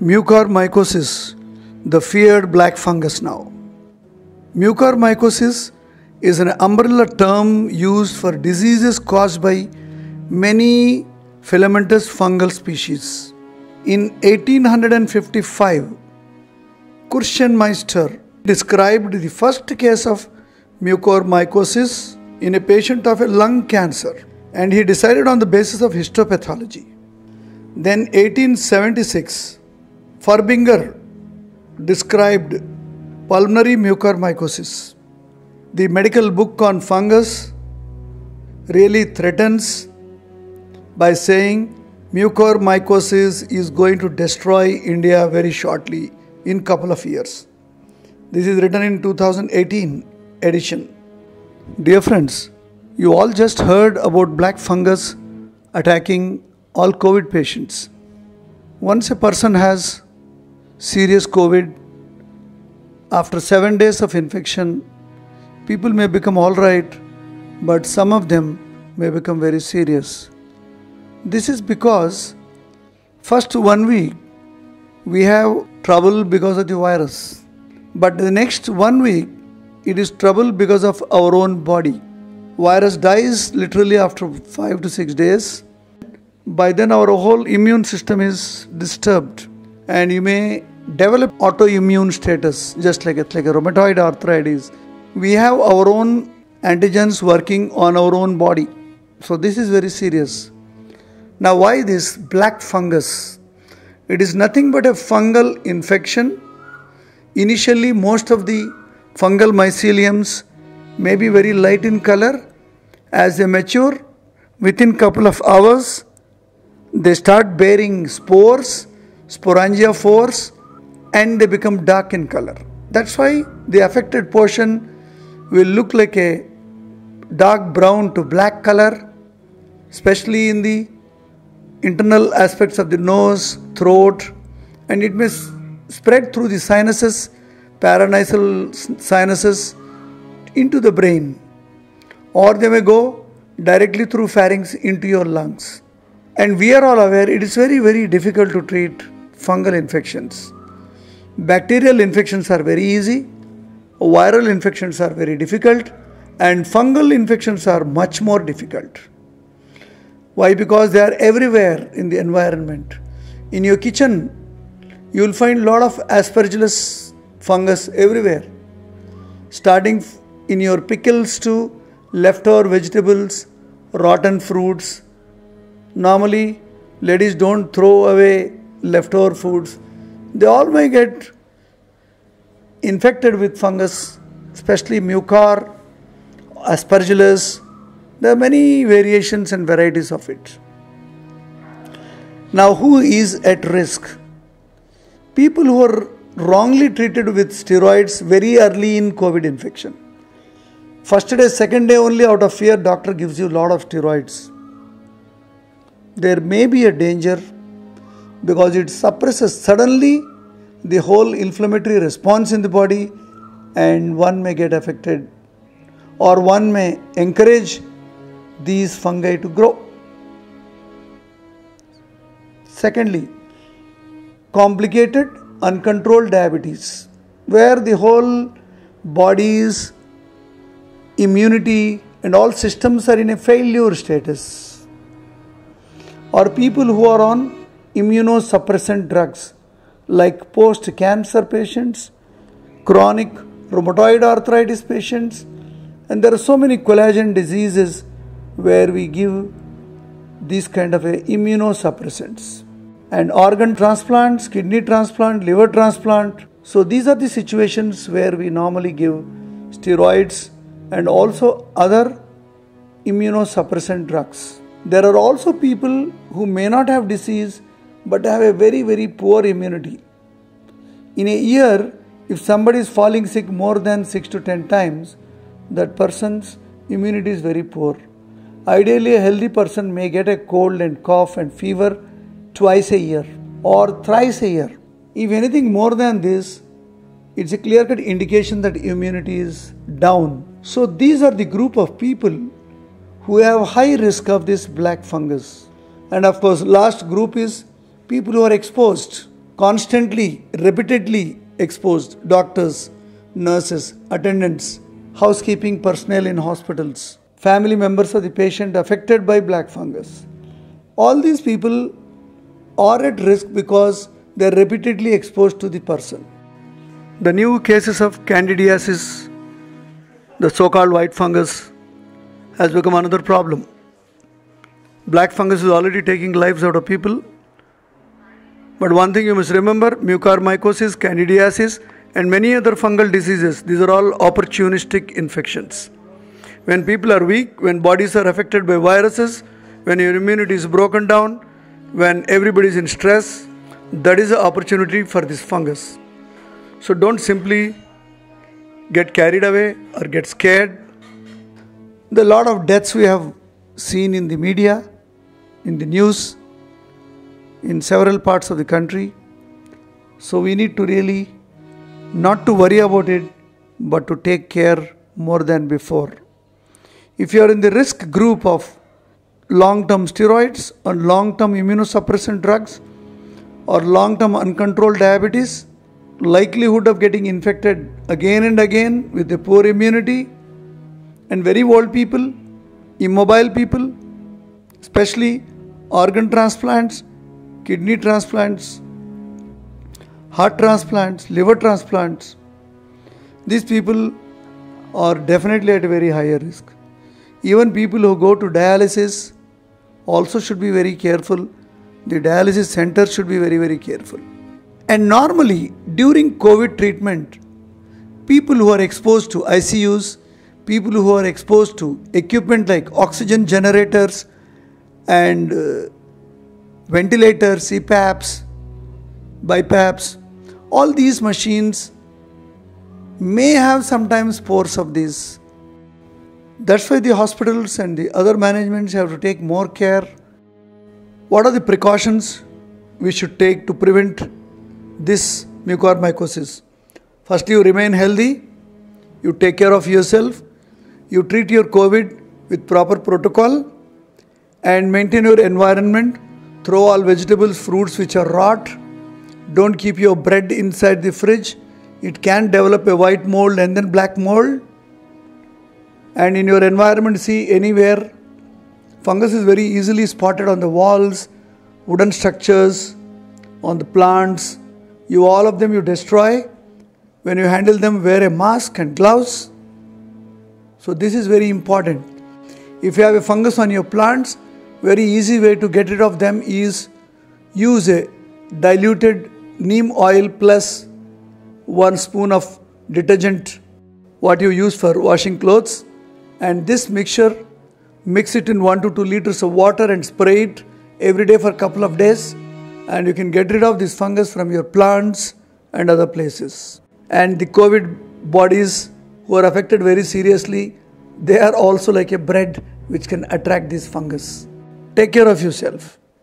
Mucormycosis, the feared black fungus now. Mucormycosis is an umbrella term used for diseases caused by many filamentous fungal species. In 1855, Kirschenmeister described the first case of mucormycosis in a patient of a lung cancer, and he decided on the basis of histopathology. Then 1876, Furbinger described pulmonary mucormycosis. The medical book on fungus really threatens by saying mucormycosis is going to destroy India very shortly in couple of years. This is written in 2018 edition. Dear friends, you all just heard about black fungus attacking all COVID patients. Once a person has serious COVID, after 7 days of infection, people may become alright, but some of them may become very serious. This is because first 1 week we have trouble because of the virus, but the next 1 week it is trouble because of our own body. Virus dies literally after 5 to 6 days. By then our whole immune system is disturbed and you may develop autoimmune status, just like a rheumatoid arthritis. We have our own antigens working on our own body. So this is very serious. Now why this black fungus? It is nothing but a fungal infection. Initially most of the fungal myceliums may be very light in color. As they mature, within couple of hours, they start bearing spores, sporangiophores, and they become dark in color. That's why the affected portion will look like a dark brown to black color, especially in the internal aspects of the nose, throat, and it may spread through the sinuses, paranasal sinuses into the brain, or they may go directly through pharynx into your lungs. And we are all aware it is very, very difficult to treat fungal infections. Bacterial infections are very easy, viral infections are very difficult, and fungal infections are much more difficult. Why? Because they are everywhere in the environment. In your kitchen, you will find a lot of aspergillus fungus everywhere, starting in your pickles to leftover vegetables, rotten fruits. Normally, ladies don't throw away leftover foods. They all may get infected with fungus, especially mucor, aspergillus. There are many variations and varieties of it. Now, who is at risk? People who are wrongly treated with steroids very early in COVID infection. First day, second day only, out of fear, doctor gives you a lot of steroids. There may be a danger because it suppresses suddenly the whole inflammatory response in the body and one may get affected, or one may encourage these fungi to grow. Secondly, complicated uncontrolled diabetes, where the whole body's immunity and all systems are in a failure status, or people who are on immunosuppressant drugs like post-cancer patients, chronic rheumatoid arthritis patients, and there are so many collagen diseases where we give these kind of immunosuppressants. And organ transplants, kidney transplant, liver transplant. So these are the situations where we normally give steroids and also other immunosuppressant drugs. There are also people who may not have disease but have a very, very poor immunity. In a year, if somebody is falling sick more than 6 to 10 times, that person's immunity is very poor. Ideally, a healthy person may get a cold and cough and fever twice a year or thrice a year. If anything more than this, it's a clear-cut indication that immunity is down. So these are the group of people who have high risk of this black fungus. And of course, last group is people who are exposed. constantly, repeatedly exposed doctors, nurses, attendants, housekeeping personnel in hospitals, family members of the patient affected by black fungus. All these people are at risk because they are repeatedly exposed to the person. The new cases of candidiasis, the so-called white fungus, has become another problem. Black fungus is already taking lives out of people. But one thing you must remember, mucormycosis, candidiasis and many other fungal diseases, these are all opportunistic infections. When people are weak, when bodies are affected by viruses, when your immunity is broken down, when everybody is in stress, that is the opportunity for this fungus. So don't simply get carried away or get scared. There are a lot of deaths we have seen in the media, in the news, in several parts of the country. So we need to really not to worry about it, but to take care more than before. If you are in the risk group of long-term steroids or long-term immunosuppressant drugs or long-term uncontrolled diabetes, likelihood of getting infected again and again with a poor immunity, and very old people, immobile people, especially organ transplants, kidney transplants, heart transplants, liver transplants, these people are definitely at a very higher risk. Even people who go to dialysis also should be very careful. The dialysis centers should be very, very careful. And normally, during COVID treatment, people who are exposed to ICUs, people who are exposed to equipment like oxygen generators and ventilators, CPAPs, BiPAPs, all these machines may have sometimes spores of these. That's why the hospitals and the other managements have to take more care. What are the precautions we should take to prevent this mucormycosis? First, you remain healthy, you take care of yourself, you treat your COVID with proper protocol and maintain your environment. Throw all vegetables, fruits which are rot. Don't keep your bread inside the fridge. It can develop a white mold and then black mold. And in your environment, see anywhere, fungus is very easily spotted on the walls, wooden structures, on the plants. All of them you destroy. When you handle them, wear a mask and gloves. So this is very important. If you have a fungus on your plants, very easy way to get rid of them is use a diluted neem oil plus 1 spoon of detergent, what you use for washing clothes, and this mixture, mix it in 1 to 2 liters of water and spray it every day for a couple of days, and you can get rid of this fungus from your plants and other places. And the COVID bodies who are affected very seriously, they are also like a bread which can attract this fungus. Take care of yourself.